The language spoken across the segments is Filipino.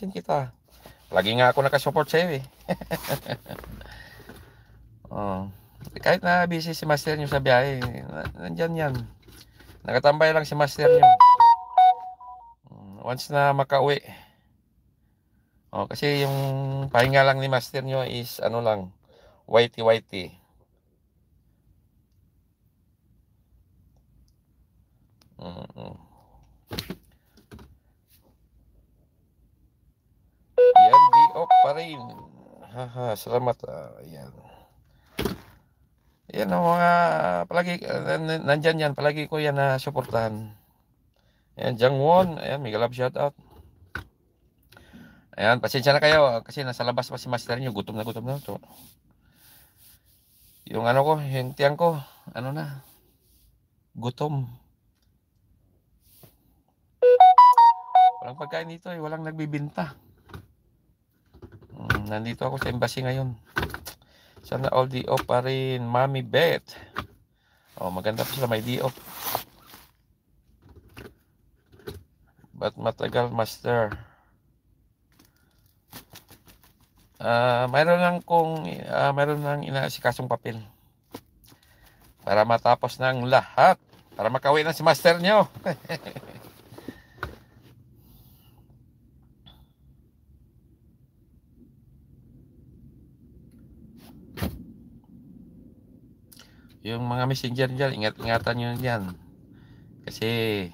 napansin kita. Lagi nga ako nakasupport sa'yo eh. Oh. Kahit na busy si master nyo sa biyahe, nandyan yan. Nakatambay lang si master nyo. Once na makauwi. Oh, kasi yung pahinga lang ni master nyo is ano lang, whitey. Yan, di off pa rin. Haha, salamat. Yan. Yan ang mga palagi nandyan yan, palagi ko yan na suportahan. Ayan, Jangwon, ayan, mega love shoutout. Ayan, pasensya na kayo kasi nasa labas pa si master nyo, gutom na to. Yung ano ko, yung tiyang ko, ano na, gutom. Walang pagkain dito eh, walang nagbibinta. Nandito ako sa embassy ngayon. Sana all day off pa rin, Mami Beth. Oh, maganda pa sila, may day off. Ba't matagal, master? Mayroon lang inaasikasong papel para matapos ng lahat, para makauwi na si master nyo. Yung mga messenger dyan, ingat-ingatan nyo dyan kasi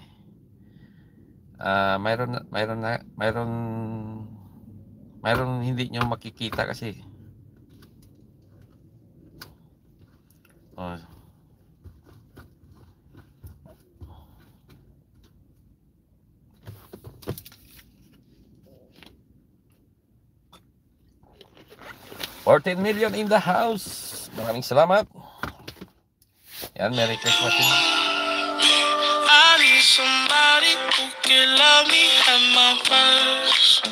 mayroon hindi nyo makikita kasi. Oh. $14 million in the house. Maraming salamat. Yan, Merry Christmas din. I need somebody who can love me at my worst.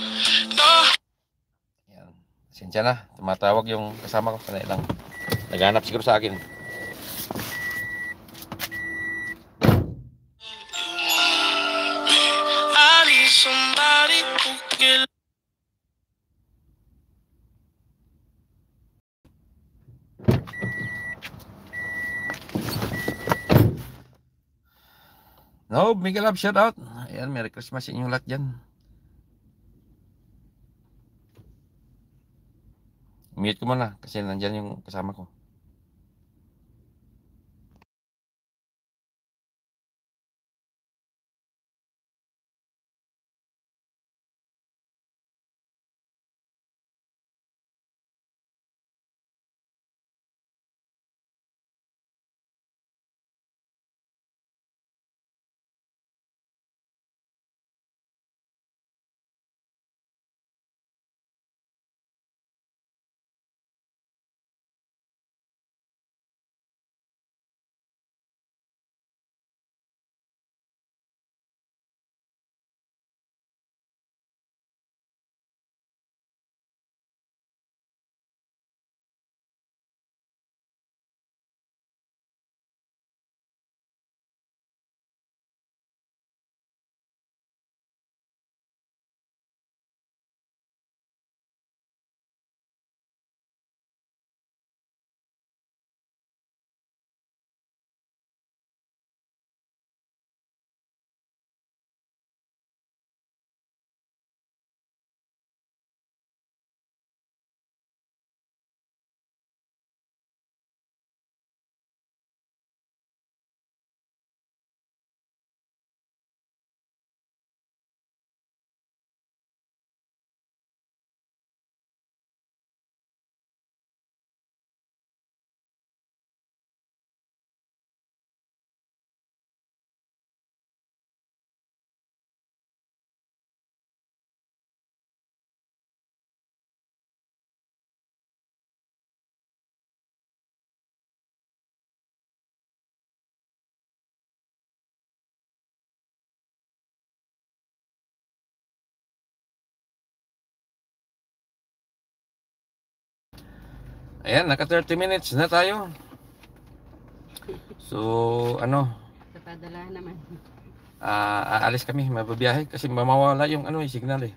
No. Yan. Sinsya na, tumatawag yung kasama ko. Panay lang. Naghanap siguro sa akin. I need somebody who can. No, mega love shoutout. Ayan, Merry Christmas sa inyong lahat dyan. Mute ko muna kasi nandyan yung kasama ko. Ayan, naka 30 minutes na tayo. So, ano? Napadala naman. Aalis kami, mababiyahe kasi mamawala yung signal eh.